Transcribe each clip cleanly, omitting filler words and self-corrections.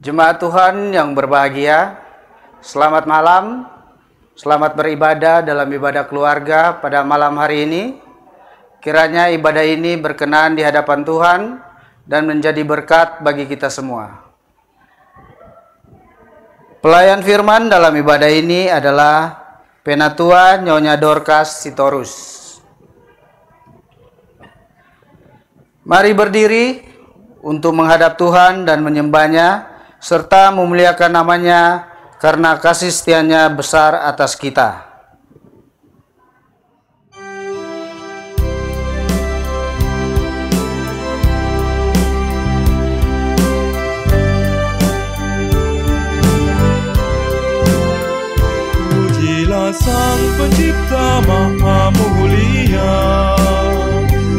Jemaat Tuhan yang berbahagia, selamat malam, selamat beribadah dalam ibadah keluarga pada malam hari ini. Kiranya ibadah ini berkenan di hadapan Tuhan dan menjadi berkat bagi kita semua. Pelayan firman dalam ibadah ini adalah Penatua Nyonya Dorcas Sitorus. Mari berdiri untuk menghadap Tuhan dan menyembahnya, serta memuliakan namanya karena kasih setianya besar atas kita. Pujilah Sang Pencipta Maha Mulia,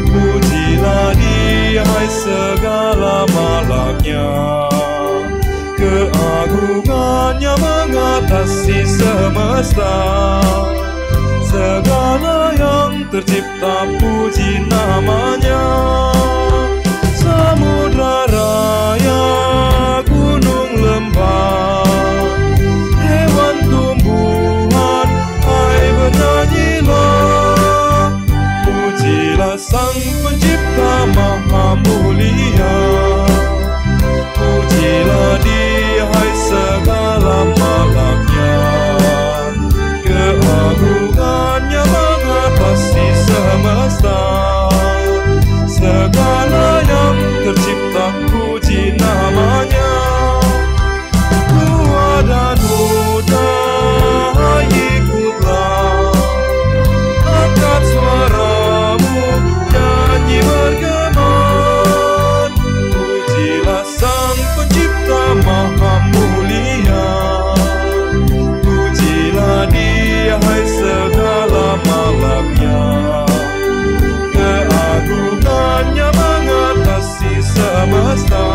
pujilah Dia hai segala malaknya. Keagungannya mengatasi semesta, segala yang tercipta puji namanya. Samudra raya, gunung lembah, hewan tumbuhan, hai bernyanyilah. Pujilah Sang Pencipta Maha Mulia, pujilah Dia hai segala malaknya. Keagungannya mengatasi semesta, segala yang tercipta puji namanya. Tua dan muda, ikutlah, angkat suaramu, nyanyi bergema. Pujilah Sang Pencipta Maha Mulia, pujilah Dia hai segala malaknya. Keagungannya mengatasi semesta,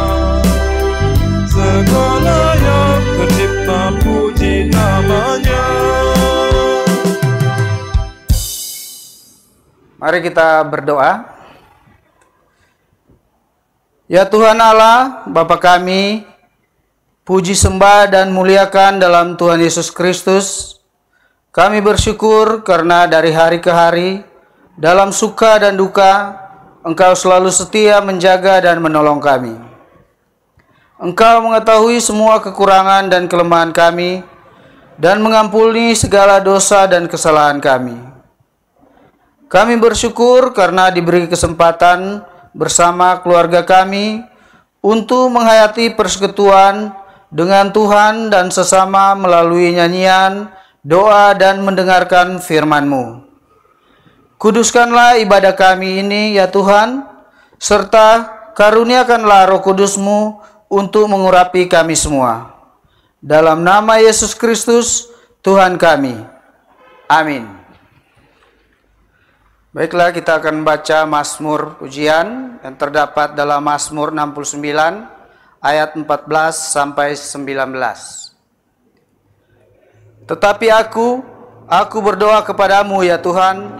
segala yang tercipta puji namanya. Mari kita berdoa. Ya Tuhan Allah, Bapa kami, puji sembah dan muliakan dalam Tuhan Yesus Kristus. Kami bersyukur karena dari hari ke hari, dalam suka dan duka, Engkau selalu setia menjaga dan menolong kami. Engkau mengetahui semua kekurangan dan kelemahan kami, dan mengampuni segala dosa dan kesalahan kami. Kami bersyukur karena diberi kesempatan bersama keluarga kami untuk menghayati persekutuan dengan Tuhan dan sesama melalui nyanyian, doa, dan mendengarkan firman-Mu. Kuduskanlah ibadah kami ini ya Tuhan, serta karuniakanlah Roh Kudus-Mu untuk mengurapi kami semua. Dalam nama Yesus Kristus, Tuhan kami. Amin. Baiklah, kita akan baca Mazmur pujian yang terdapat dalam Mazmur 69 ayat 14 sampai 19. Tetapi aku berdoa kepadamu ya Tuhan,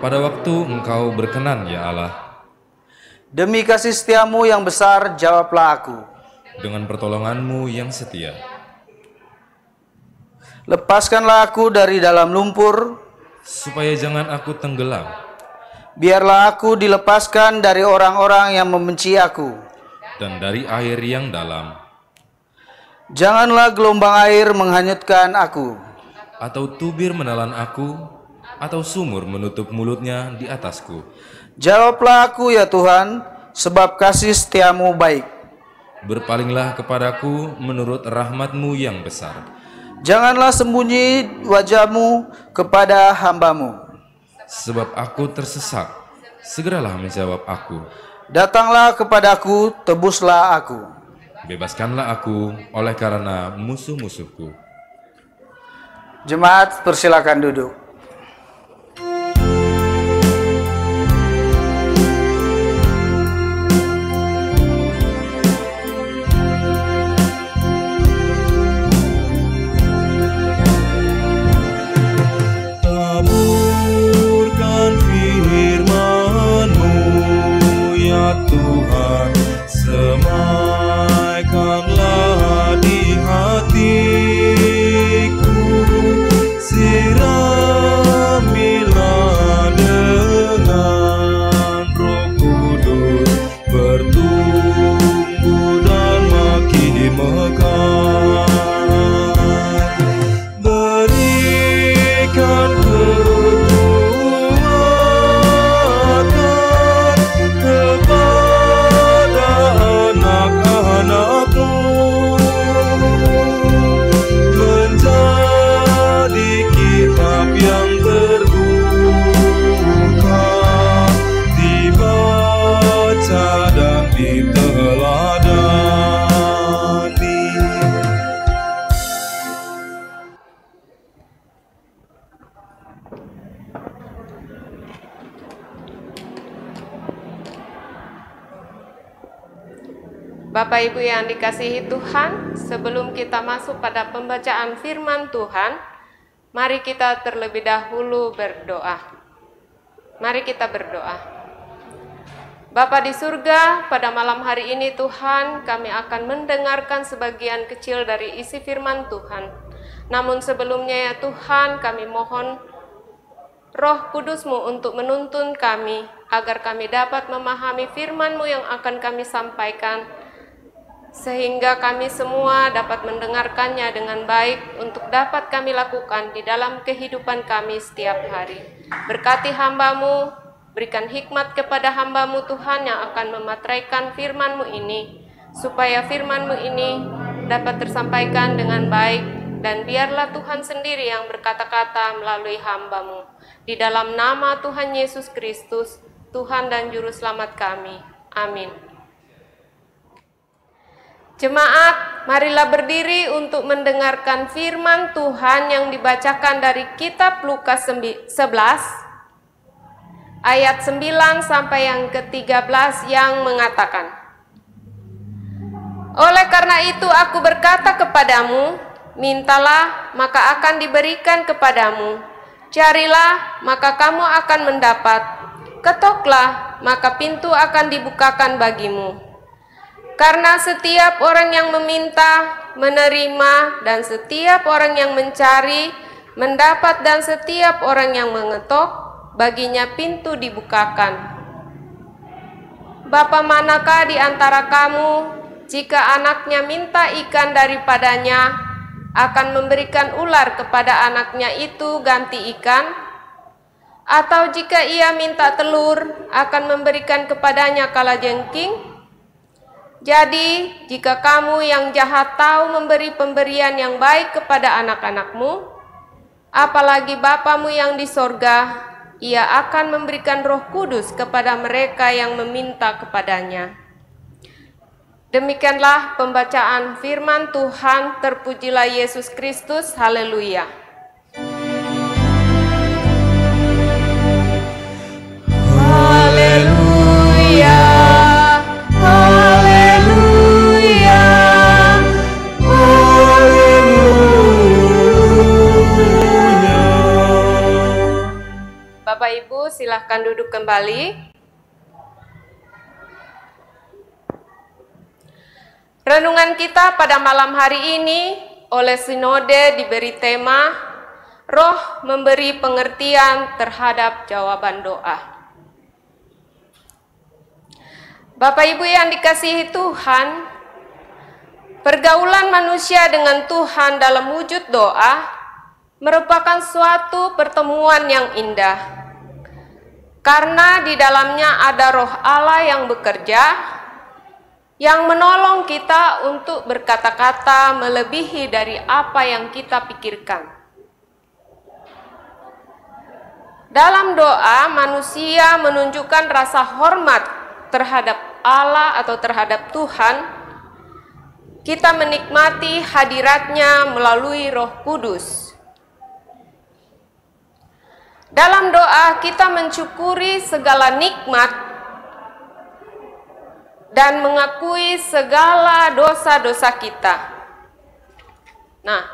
pada waktu Engkau berkenan ya Allah. Demi kasih setiamu yang besar, jawablah aku. Dengan pertolongan-Mu yang setia. Lepaskanlah aku dari dalam lumpur, supaya jangan aku tenggelam. Biarlah aku dilepaskan dari orang-orang yang membenci aku, dan dari air yang dalam. Janganlah gelombang air menghanyutkan aku, atau tubir menelan aku, atau sumur menutup mulutnya di atasku. Jawablah aku ya Tuhan, sebab kasih setiamu baik. Berpalinglah kepadaku menurut rahmat-Mu yang besar. Janganlah sembunyi wajah-Mu kepada hamba-Mu. Sebab aku tersesak, segeralah menjawab aku. Datanglah kepadaku, tebuslah aku. Bebaskanlah aku oleh karena musuh-musuhku. Jemaat, persilakan duduk. Taburkan firman-Mu ya Tuhan, semaikanlah di hatiku, siramilah dengan Roh Kudus, bertumbuh dan makin mekar. Berikan kekuatan kepada anak-anak-Mu, menjadi kitab yang terbuka, dibaca dan diteladani. Bapak Ibu yang dikasihi Tuhan, sebelum kita masuk pada pembacaan firman Tuhan, mari kita terlebih dahulu berdoa. Mari kita berdoa. Bapa di surga, pada malam hari ini Tuhan, kami akan mendengarkan sebagian kecil dari isi firman Tuhan. Namun sebelumnya ya Tuhan, kami mohon Roh Kudus-Mu untuk menuntun kami, agar kami dapat memahami firman-Mu yang akan kami sampaikan, sehingga kami semua dapat mendengarkannya dengan baik untuk dapat kami lakukan di dalam kehidupan kami setiap hari. Berkati hamba-Mu, berikan hikmat kepada hamba-Mu Tuhan yang akan memateraikan firman-Mu ini, supaya firman-Mu ini dapat tersampaikan dengan baik, dan biarlah Tuhan sendiri yang berkata-kata melalui hamba-Mu. Di dalam nama Tuhan Yesus Kristus, Tuhan dan Juru Selamat kami. Amin. Jemaat, marilah berdiri untuk mendengarkan firman Tuhan yang dibacakan dari kitab Lukas 11, ayat 9 sampai yang ke-13 yang mengatakan, "Oleh karena itu aku berkata kepadamu, mintalah maka akan diberikan kepadamu, carilah maka kamu akan mendapat, ketoklah maka pintu akan dibukakan bagimu. Karena setiap orang yang meminta, menerima, dan setiap orang yang mencari, mendapat, dan setiap orang yang mengetok, baginya pintu dibukakan. Bapa manakah di antara kamu, jika anaknya minta ikan daripadanya, akan memberikan ular kepada anaknya itu ganti ikan? Atau jika ia minta telur, akan memberikan kepadanya kalajengking? Jadi, jika kamu yang jahat tahu memberi pemberian yang baik kepada anak-anakmu, apalagi Bapamu yang di sorga, Ia akan memberikan Roh Kudus kepada mereka yang meminta kepadanya." Demikianlah pembacaan firman Tuhan. Terpujilah Yesus Kristus. Haleluya. Haleluya. Haleluya. Bapak Ibu, silahkan duduk kembali. Renungan kita pada malam hari ini oleh Sinode diberi tema Roh memberi pengertian terhadap jawaban doa. Bapak Ibu yang dikasihi Tuhan, pergaulan manusia dengan Tuhan dalam wujud doa merupakan suatu pertemuan yang indah. Karena di dalamnya ada Roh Allah yang bekerja, yang menolong kita untuk berkata-kata melebihi dari apa yang kita pikirkan. Dalam doa, manusia menunjukkan rasa hormat terhadap Allah atau terhadap Tuhan, kita menikmati hadiratnya melalui Roh Kudus. Dalam doa kita mensyukuri segala nikmat dan mengakui segala dosa-dosa kita. Nah,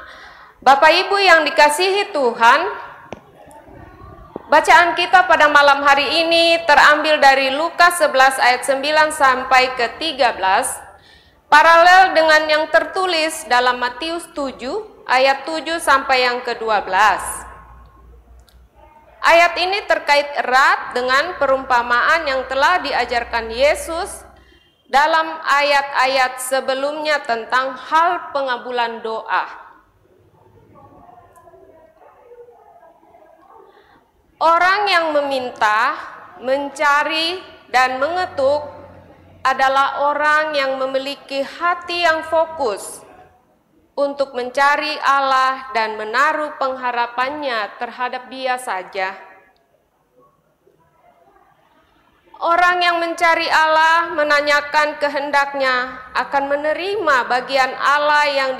Bapak Ibu yang dikasihi Tuhan, bacaan kita pada malam hari ini terambil dari Lukas 11 ayat 9 sampai ke 13, paralel dengan yang tertulis dalam Matius 7 ayat 7 sampai yang ke-12. Ayat ini terkait erat dengan perumpamaan yang telah diajarkan Yesus dalam ayat-ayat sebelumnya tentang hal pengabulan doa. Orang yang meminta, mencari, dan mengetuk adalah orang yang memiliki hati yang fokus untuk mencari Allah dan menaruh pengharapannya terhadap Dia saja. Orang yang mencari Allah menanyakan kehendaknya akan menerima bagian Allah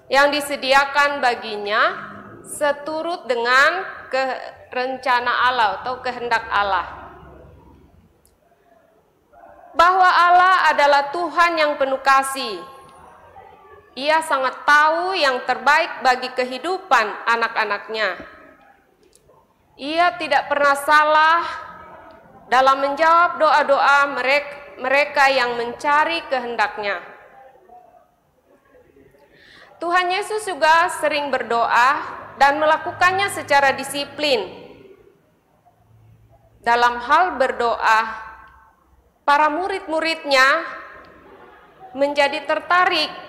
yang disediakan baginya seturut dengan rencana Allah atau kehendak Allah. Bahwa Allah adalah Tuhan yang penuh kasih. Ia sangat tahu yang terbaik bagi kehidupan anak-anaknya. Ia tidak pernah salah dalam menjawab doa-doa mereka yang mencari kehendaknya. Tuhan Yesus juga sering berdoa dan melakukannya secara disiplin. Dalam hal berdoa, para murid-muridnya menjadi tertarik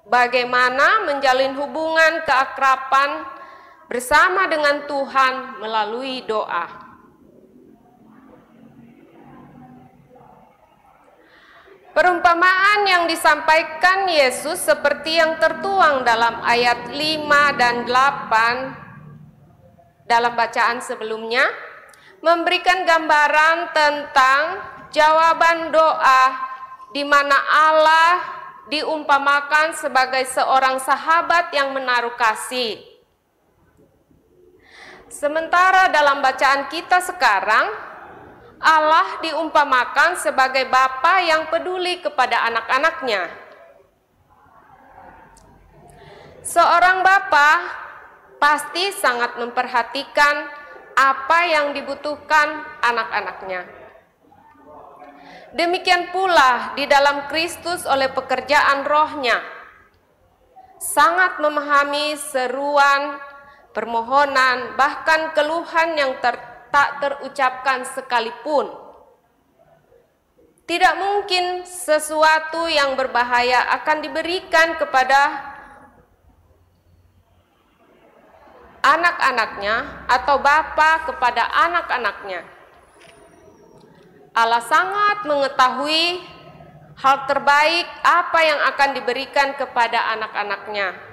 bagaimana menjalin hubungan keakraban bersama dengan Tuhan melalui doa. Perumpamaan yang disampaikan Yesus seperti yang tertuang dalam ayat 5 dan 8 dalam bacaan sebelumnya memberikan gambaran tentang jawaban doa di mana Allah diumpamakan sebagai seorang sahabat yang menaruh kasih. Sementara dalam bacaan kita sekarang, Allah diumpamakan sebagai Bapa yang peduli kepada anak-anaknya. Seorang Bapa pasti sangat memperhatikan apa yang dibutuhkan anak-anaknya. Demikian pula di dalam Kristus oleh pekerjaan Roh-Nya, sangat memahami seruan, permohonan, bahkan keluhan yang tak terucapkan sekalipun. Tidak mungkin sesuatu yang berbahaya akan diberikan kepada anak-anaknya atau bapa kepada anak-anaknya. Allah sangat mengetahui hal terbaik apa yang akan diberikan kepada anak-anaknya.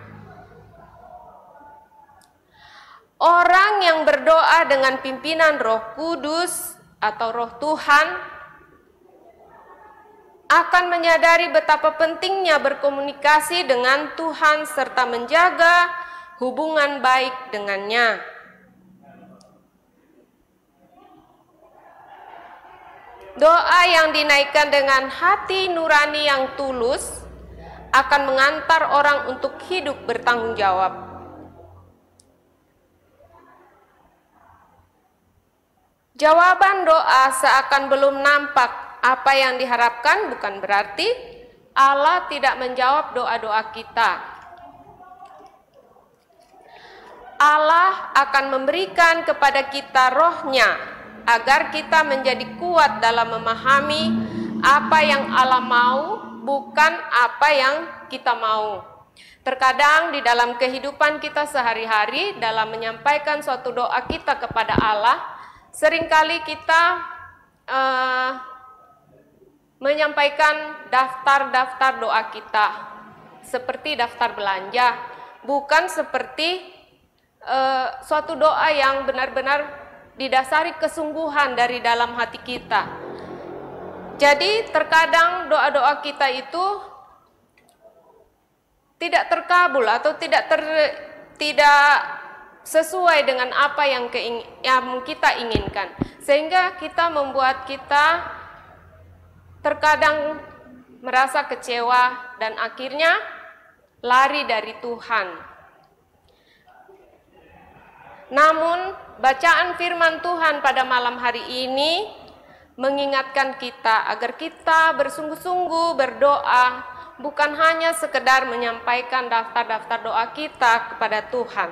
Orang yang berdoa dengan pimpinan Roh Kudus atau Roh Tuhan akan menyadari betapa pentingnya berkomunikasi dengan Tuhan serta menjaga hubungan baik dengannya. Doa yang dinaikkan dengan hati nurani yang tulus akan mengantar orang untuk hidup bertanggung jawab. Jawaban doa seakan belum nampak apa yang diharapkan bukan berarti Allah tidak menjawab doa-doa kita. Allah akan memberikan kepada kita Roh-Nya agar kita menjadi kuat dalam memahami apa yang Allah mau, bukan apa yang kita mau. Terkadang di dalam kehidupan kita sehari-hari dalam menyampaikan suatu doa kita kepada Allah, seringkali kita menyampaikan daftar-daftar doa kita seperti daftar belanja, bukan seperti suatu doa yang benar-benar didasari kesungguhan dari dalam hati kita. Jadi terkadang doa-doa kita itu tidak terkabul atau tidak sesuai dengan apa yang kita inginkan, sehingga kita membuat kita terkadang merasa kecewa dan akhirnya lari dari Tuhan. Namun bacaan firman Tuhan pada malam hari ini mengingatkan kita agar kita bersungguh-sungguh berdoa, bukan hanya sekedar menyampaikan daftar-daftar doa kita kepada Tuhan.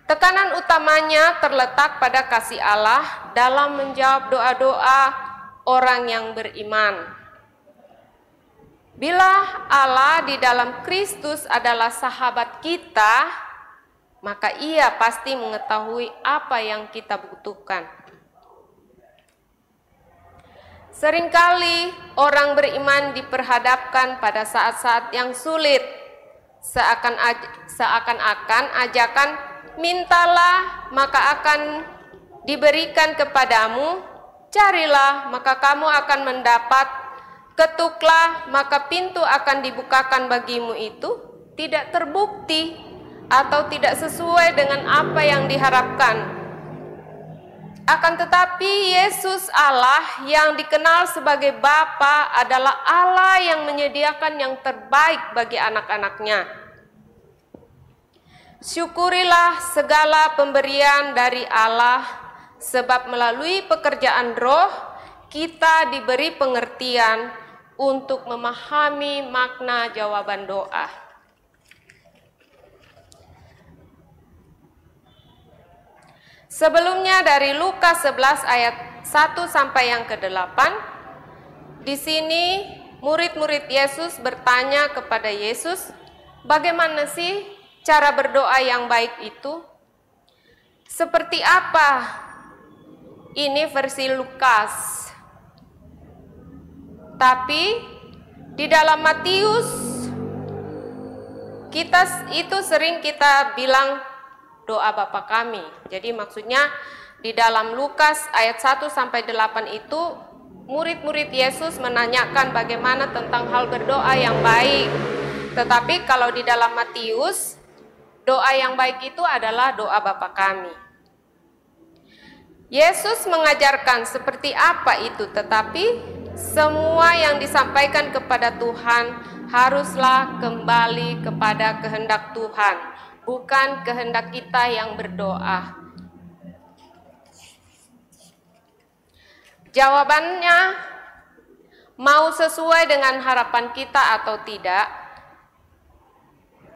Tekanan utamanya terletak pada kasih Allah dalam menjawab doa-doa orang yang beriman. Bila Allah di dalam Kristus adalah sahabat kita, maka Ia pasti mengetahui apa yang kita butuhkan. Seringkali orang beriman diperhadapkan pada saat-saat yang sulit, seakan-akan ajakan mintalah maka akan diberikan kepadamu, carilah maka kamu akan mendapat, ketuklah maka pintu akan dibukakan bagimu itu tidak terbukti atau tidak sesuai dengan apa yang diharapkan. Akan tetapi Yesus Allah yang dikenal sebagai Bapa adalah Allah yang menyediakan yang terbaik bagi anak-anaknya. Syukurilah segala pemberian dari Allah, sebab melalui pekerjaan roh kita diberi pengertian untuk memahami makna jawaban doa. Sebelumnya dari Lukas 11 ayat 1 sampai yang ke-8, di sini murid-murid Yesus bertanya kepada Yesus, bagaimana sih cara berdoa yang baik itu? Seperti apa? Ini versi Lukas. Tapi di dalam Matius sering kita bilang doa Bapa kami. Jadi maksudnya di dalam Lukas ayat 1 sampai 8 itu murid-murid Yesus menanyakan bagaimana tentang hal berdoa yang baik. Tetapi kalau di dalam Matius, doa yang baik itu adalah doa Bapa kami. Yesus mengajarkan seperti apa itu, tetapi semua yang disampaikan kepada Tuhan haruslah kembali kepada kehendak Tuhan, bukan kehendak kita yang berdoa. Jawabannya, mau sesuai dengan harapan kita atau tidak,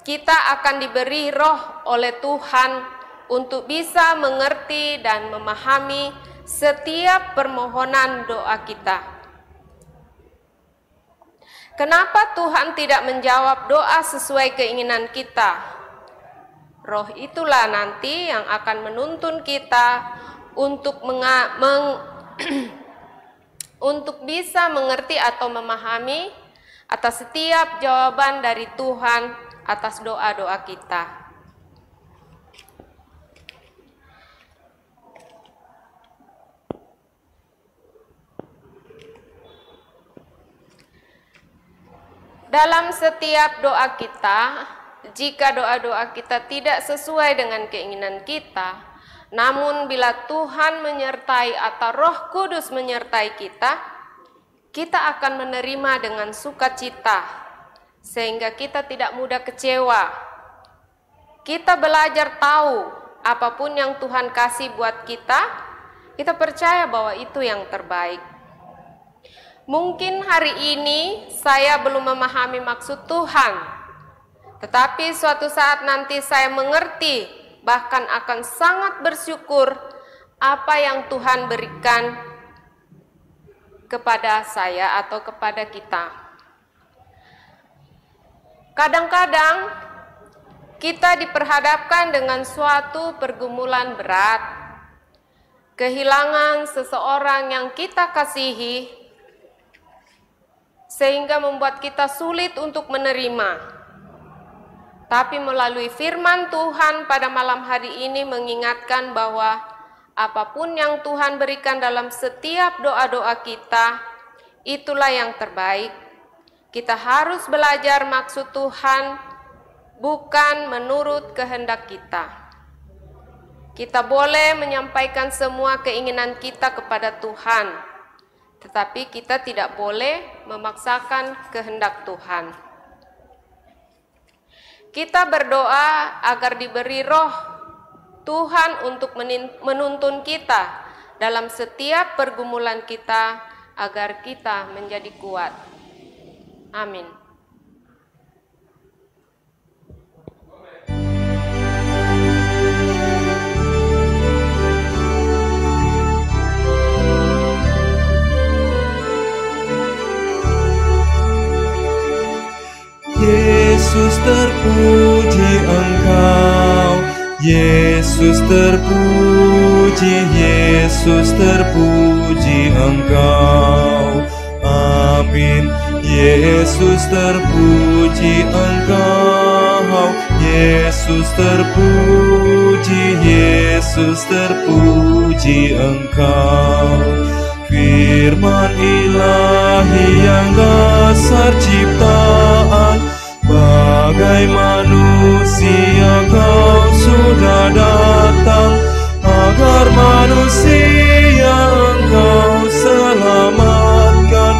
kita akan diberi roh oleh Tuhan untuk bisa mengerti dan memahami setiap permohonan doa kita. Kenapa Tuhan tidak menjawab doa sesuai keinginan kita? Roh itulah nanti yang akan menuntun kita untuk untuk bisa mengerti atau memahami atas setiap jawaban dari Tuhan atas doa-doa kita. Dalam setiap doa kita, jika doa-doa kita tidak sesuai dengan keinginan kita, namun bila Tuhan menyertai atau Roh Kudus menyertai kita, kita akan menerima dengan sukacita, sehingga kita tidak mudah kecewa. Kita belajar tahu apapun yang Tuhan kasih buat kita, kita percaya bahwa itu yang terbaik. Mungkin hari ini saya belum memahami maksud Tuhan, tetapi suatu saat nanti saya mengerti, bahkan akan sangat bersyukur apa yang Tuhan berikan kepada saya atau kepada kita. Kadang-kadang kita diperhadapkan dengan suatu pergumulan berat, kehilangan seseorang yang kita kasihi, sehingga membuat kita sulit untuk menerima. Tapi melalui firman Tuhan pada malam hari ini mengingatkan bahwa apapun yang Tuhan berikan dalam setiap doa-doa kita, itulah yang terbaik. Kita harus belajar maksud Tuhan, bukan menurut kehendak kita. Kita boleh menyampaikan semua keinginan kita kepada Tuhan, tetapi kita tidak boleh memaksakan kehendak Tuhan. Kita berdoa agar diberi roh Tuhan untuk menuntun kita dalam setiap pergumulan kita, agar kita menjadi kuat. Amin. Yesus terpuji Engkau, Yesus terpuji, Yesus terpuji Engkau. Amin. Yesus terpuji Engkau, Yesus terpuji, Yesus terpuji Engkau. Firman ilahi yang dasar ciptaan, bagai manusia Kau sudah datang, agar manusia Engkau selamatkan.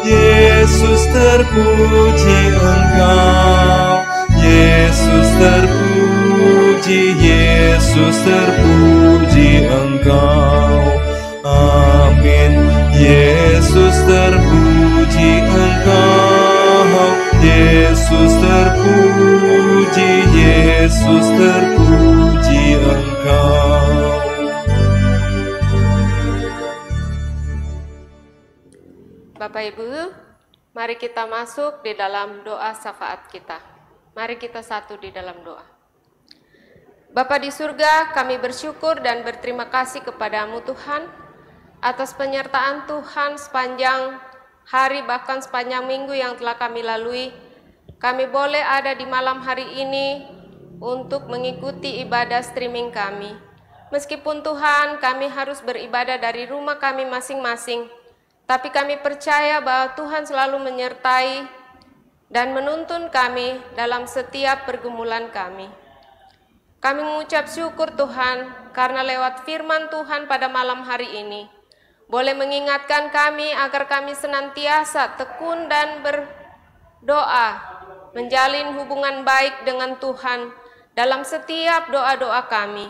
Yesus terpuji Engkau, Yesus terpuji, Yesus terpuji Engkau. Amin. Yesus terpuji Engkau, Yesus terpuji, Yesus terpuji Engkau. Bapak Ibu, mari kita masuk di dalam doa syafaat kita. Mari kita satu di dalam doa. Bapa di surga, kami bersyukur dan berterima kasih kepadamu Tuhan, atas penyertaan Tuhan sepanjang hari, bahkan sepanjang minggu yang telah kami lalui. Kami boleh ada di malam hari ini untuk mengikuti ibadah streaming kami. Meskipun Tuhan, kami harus beribadah dari rumah kami masing-masing, tapi kami percaya bahwa Tuhan selalu menyertai dan menuntun kami dalam setiap pergumulan kami. Kami mengucap syukur Tuhan, karena lewat firman Tuhan pada malam hari ini, boleh mengingatkan kami agar kami senantiasa tekun dan berdoa, menjalin hubungan baik dengan Tuhan dalam setiap doa-doa kami.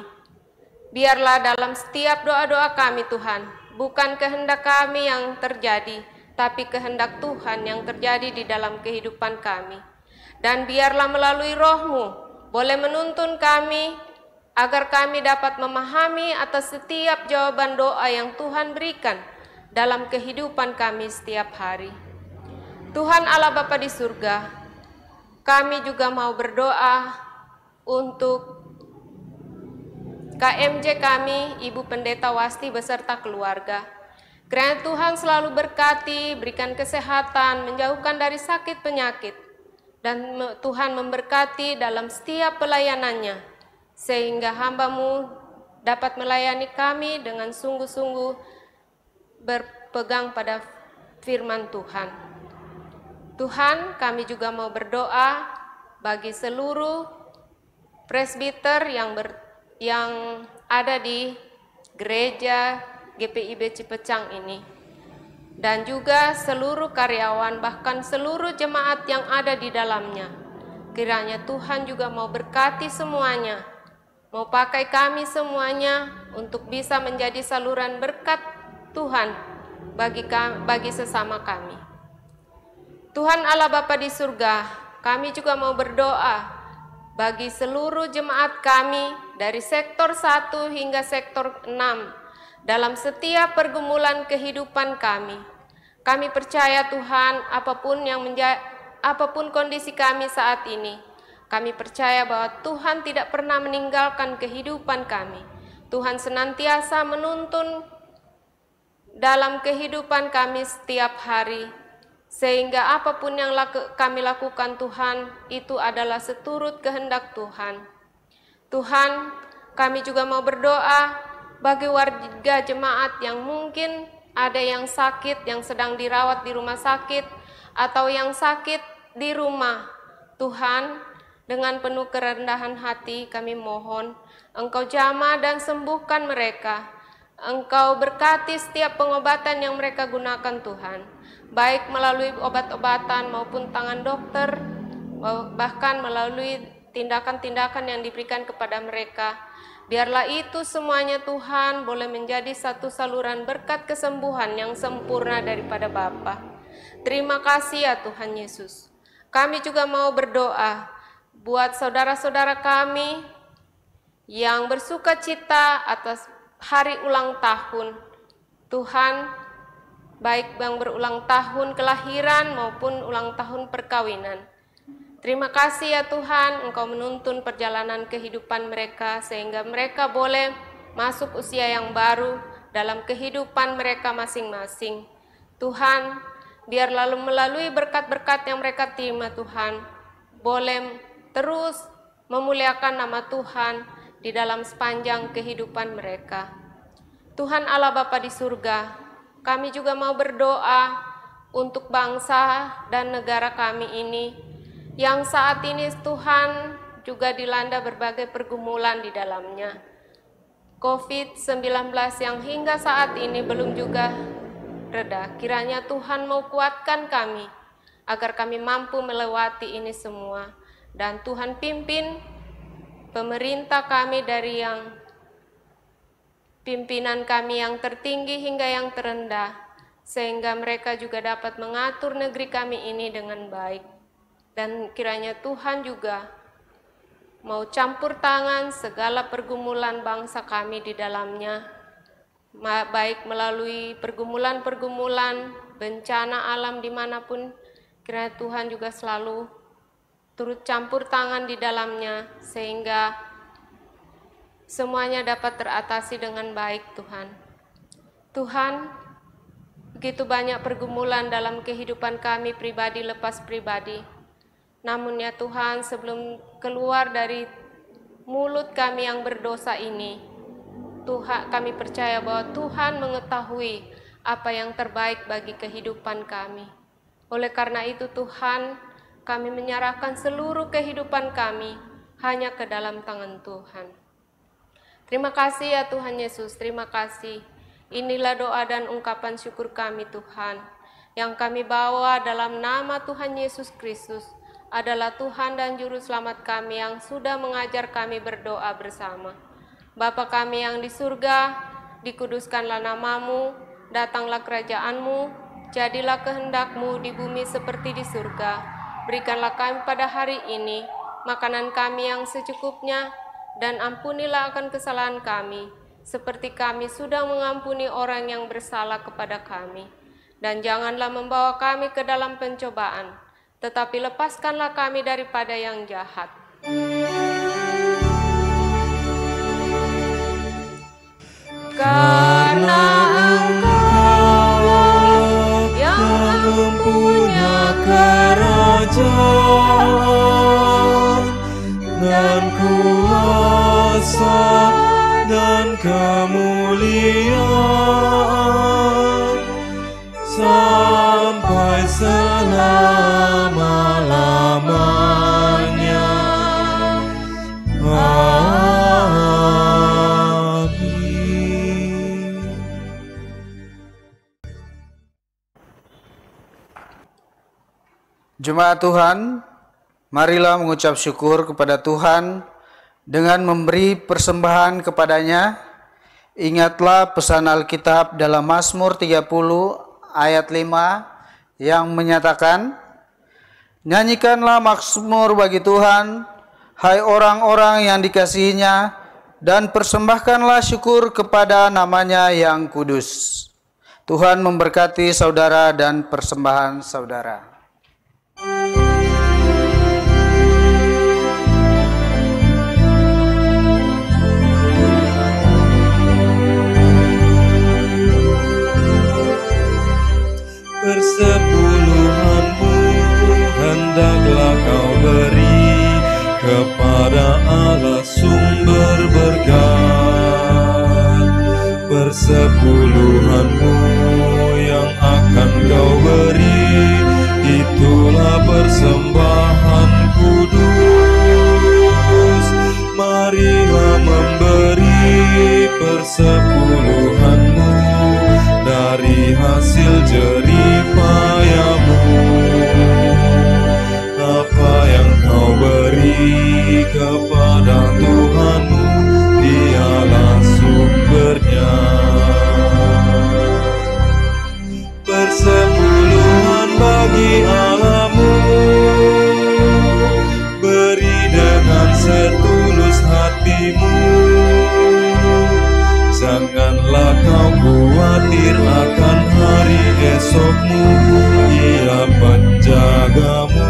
Biarlah dalam setiap doa-doa kami Tuhan, bukan kehendak kami yang terjadi, tapi kehendak Tuhan yang terjadi di dalam kehidupan kami. Dan biarlah melalui roh-Mu boleh menuntun kami, agar kami dapat memahami atas setiap jawaban doa yang Tuhan berikan dalam kehidupan kami setiap hari. Tuhan Allah Bapa di surga, kami juga mau berdoa untuk KMJ kami, Ibu Pendeta Wasti beserta keluarga. Kiranya Tuhan selalu berkati, berikan kesehatan, menjauhkan dari sakit penyakit, dan Tuhan memberkati dalam setiap pelayanannya, sehingga hamba-Mu dapat melayani kami dengan sungguh-sungguh berpegang pada firman Tuhan. Tuhan, kami juga mau berdoa bagi seluruh presbiter yang ada di gereja GPIB Cipecang ini, dan juga seluruh karyawan, bahkan seluruh jemaat yang ada di dalamnya. Kiranya Tuhan juga mau berkati semuanya, mau pakai kami semuanya untuk bisa menjadi saluran berkat Tuhan bagi sesama kami. Tuhan Allah Bapa di surga, kami juga mau berdoa bagi seluruh jemaat kami dari sektor 1 hingga sektor 6 dalam setiap pergumulan kehidupan kami. Kami percaya Tuhan, apapun kondisi kami saat ini, kami percaya bahwa Tuhan tidak pernah meninggalkan kehidupan kami. Tuhan senantiasa menuntun dalam kehidupan kami setiap hari, sehingga apapun yang kami lakukan Tuhan, itu adalah seturut kehendak Tuhan. Tuhan, kami juga mau berdoa bagi warga jemaat yang mungkin ada yang sakit, yang sedang dirawat di rumah sakit, atau yang sakit di rumah. Tuhan, dengan penuh kerendahan hati kami mohon, Engkau jamah dan sembuhkan mereka. Engkau berkati setiap pengobatan yang mereka gunakan Tuhan, baik melalui obat-obatan maupun tangan dokter, bahkan melalui tindakan-tindakan yang diberikan kepada mereka. Biarlah itu semuanya Tuhan boleh menjadi satu saluran berkat kesembuhan yang sempurna daripada Bapa. Terima kasih ya Tuhan Yesus. Kami juga mau berdoa buat saudara-saudara kami yang bersuka cita atas hari ulang tahun. Tuhan, baik yang berulang tahun kelahiran maupun ulang tahun perkawinan. Terima kasih ya Tuhan, Engkau menuntun perjalanan kehidupan mereka sehingga mereka boleh masuk usia yang baru dalam kehidupan mereka masing-masing. Tuhan, biar lalu melalui berkat-berkat yang mereka terima Tuhan, boleh terus memuliakan nama Tuhan di dalam sepanjang kehidupan mereka. Tuhan Allah Bapa di surga, kami juga mau berdoa untuk bangsa dan negara kami ini, yang saat ini Tuhan juga dilanda berbagai pergumulan di dalamnya. COVID-19 yang hingga saat ini belum juga reda. Kiranya Tuhan mau kuatkan kami, agar kami mampu melewati ini semua. Dan Tuhan pimpin pemerintah kami dari yang pimpinan kami yang tertinggi hingga yang terendah, sehingga mereka juga dapat mengatur negeri kami ini dengan baik. Dan kiranya Tuhan juga mau campur tangan segala pergumulan bangsa kami di dalamnya, baik melalui pergumulan-pergumulan, bencana alam dimanapun, kiranya Tuhan juga selalu turut campur tangan di dalamnya, sehingga semuanya dapat teratasi dengan baik Tuhan. Tuhan, begitu banyak pergumulan dalam kehidupan kami pribadi lepas pribadi. Namun ya Tuhan, sebelum keluar dari mulut kami yang berdosa ini, Tuhan, kami percaya bahwa Tuhan mengetahui apa yang terbaik bagi kehidupan kami. Oleh karena itu Tuhan, kami menyerahkan seluruh kehidupan kami hanya ke dalam tangan Tuhan. Terima kasih ya Tuhan Yesus, terima kasih. Inilah doa dan ungkapan syukur kami Tuhan, yang kami bawa dalam nama Tuhan Yesus Kristus, adalah Tuhan dan Juru Selamat kami yang sudah mengajar kami berdoa bersama. Bapa kami yang di surga, dikuduskanlah namamu, datanglah kerajaan-Mu, jadilah kehendak-Mu di bumi seperti di surga. Berikanlah kami pada hari ini makanan kami yang secukupnya, dan ampunilah akan kesalahan kami, seperti kami sudah mengampuni orang yang bersalah kepada kami. Dan janganlah membawa kami ke dalam pencobaan, tetapi lepaskanlah kami daripada yang jahat. Karena Engkau yang mempunyai kerajaan dan kuasa dan kemuliaan sampai selama-lamanya. Amin. Jemaat Tuhan, marilah mengucap syukur kepada Tuhan dengan memberi persembahan kepadanya. Ingatlah pesan Alkitab dalam Mazmur 30 ayat 5 yang menyatakan, nyanyikanlah mazmur bagi Tuhan, hai orang-orang yang dikasihinya, dan persembahkanlah syukur kepada namanya yang kudus. Tuhan memberkati saudara dan persembahan saudara. Persepuluhanmu hendaklah kau beri kepada Allah sumber berkat. Persepuluhanmu yang akan kau beri itu akan hari esokmu, Ia penjagamu.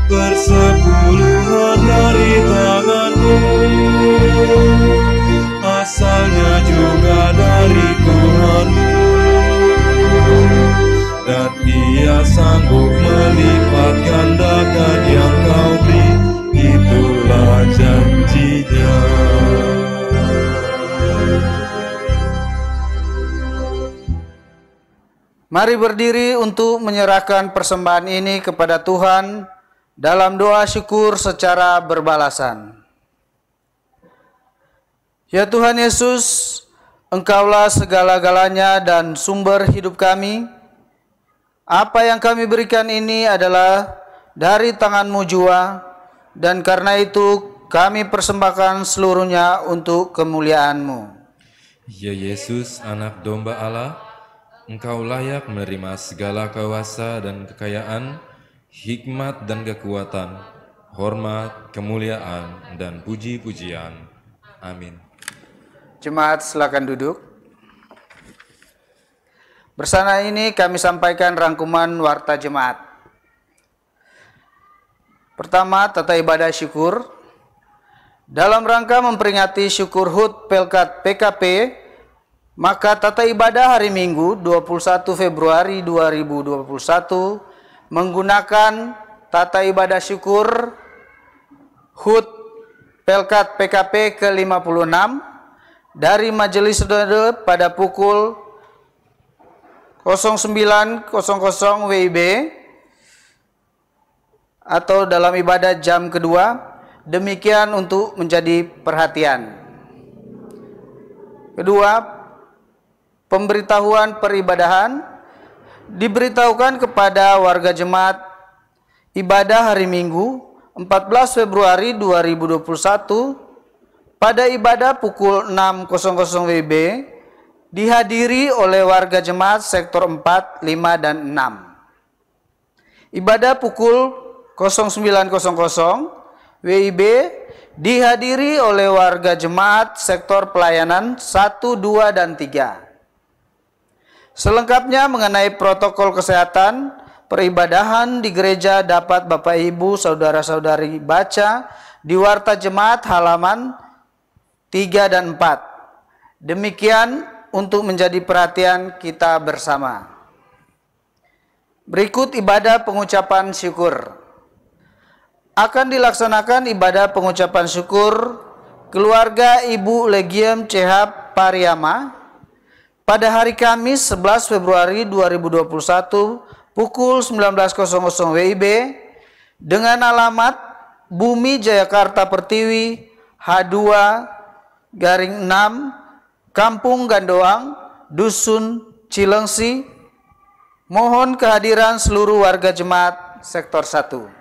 Persepuluhan dari tanganmu, asalnya juga dari Tuhanmu, dan Ia sanggup melipat gandakan yang kau beri, itulah janjinya. Mari berdiri untuk menyerahkan persembahan ini kepada Tuhan dalam doa syukur secara berbalasan. Ya Tuhan Yesus, Engkaulah segala-galanya dan sumber hidup kami. Apa yang kami berikan ini adalah dari tangan-Mu jua, dan karena itu kami persembahkan seluruhnya untuk kemuliaan-Mu. Ya Yesus, Anak Domba Allah, Engkau layak menerima segala kuasa dan kekayaan, hikmat dan kekuatan, hormat, kemuliaan, dan puji-pujian. Amin. Jemaat silakan duduk. Bersama ini kami sampaikan rangkuman warta jemaat. Pertama, tata ibadah syukur. Dalam rangka memperingati syukur HUT Pelkat PKP, maka tata ibadah hari Minggu 21 Februari 2021 menggunakan tata ibadah syukur HUT Pelkat PKP ke-56 dari Majelis Saudara pada pukul 09.00 WIB atau dalam ibadah jam kedua. Demikian untuk menjadi perhatian. Kedua, pemberitahuan peribadahan diberitahukan kepada warga jemaat ibadah hari Minggu 14 Februari 2021 pada ibadah pukul 6.00 WIB dihadiri oleh warga jemaat sektor 4, 5, dan 6. Ibadah pukul 09.00 WIB dihadiri oleh warga jemaat sektor pelayanan 1, 2, dan 3. Selengkapnya mengenai protokol kesehatan peribadahan di gereja dapat Bapak Ibu Saudara-saudari baca di warta jemaat halaman 3 dan 4. Demikian untuk menjadi perhatian kita bersama. Berikut ibadah pengucapan syukur. Akan dilaksanakan ibadah pengucapan syukur keluarga Ibu Legiem CH Pariyama pada hari Kamis 11 Februari 2021 pukul 19.00 WIB dengan alamat Bumi Jayakarta Pertiwi H2-6 Kampung Gandoang, Dusun Cilengsi. Mohon kehadiran seluruh warga jemaat sektor 1.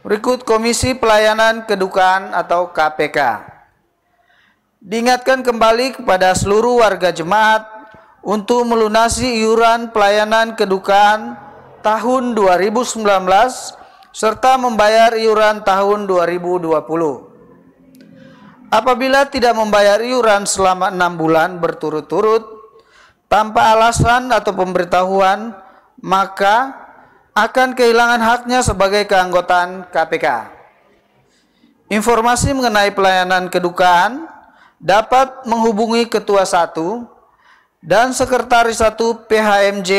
Berikut Komisi Pelayanan Kedukaan atau KPK. Diingatkan kembali kepada seluruh warga jemaat untuk melunasi iuran pelayanan kedukaan tahun 2019 serta membayar iuran tahun 2020. Apabila tidak membayar iuran selama 6 bulan berturut-turut tanpa alasan atau pemberitahuan, maka akan kehilangan haknya sebagai keanggotaan KPK. Informasi mengenai pelayanan kedukaan dapat menghubungi Ketua 1 dan Sekretaris 1 PHMJ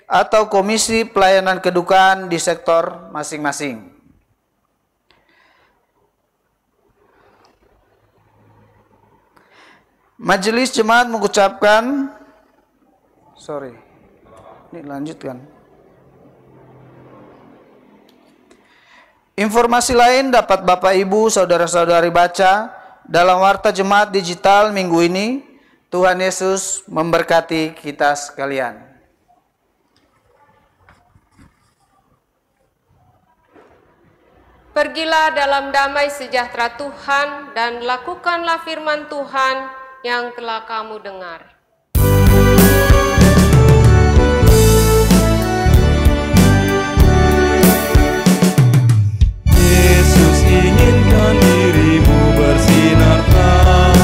atau Komisi Pelayanan Kedukaan di sektor masing-masing. Majelis Jemaat mengucapkan, ini lanjutkan. Informasi lain dapat Bapak Ibu Saudara-saudari baca dalam warta jemaat digital minggu ini. Tuhan Yesus memberkati kita sekalian. Pergilah dalam damai sejahtera Tuhan dan lakukanlah firman Tuhan yang telah kamu dengar. Yesus inginkan dirimu bersinar terang.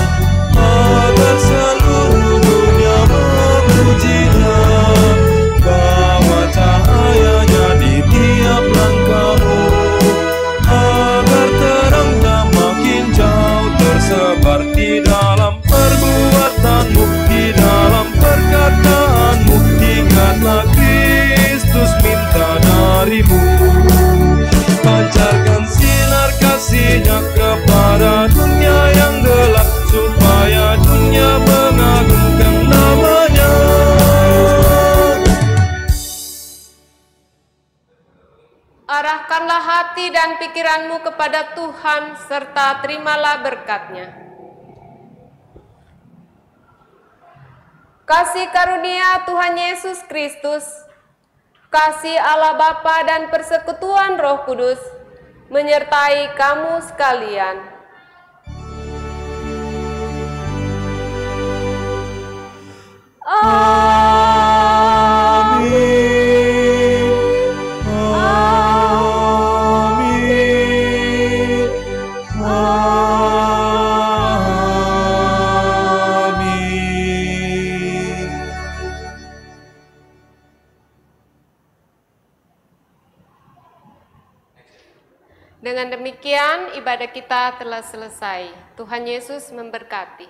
Arahkanlah hati dan pikiranmu kepada Tuhan, serta terimalah berkat-Nya. Kasih karunia Tuhan Yesus Kristus, kasih Allah Bapa dan persekutuan Roh Kudus, menyertai kamu sekalian. Dengan demikian, ibadah kita telah selesai. Tuhan Yesus memberkati.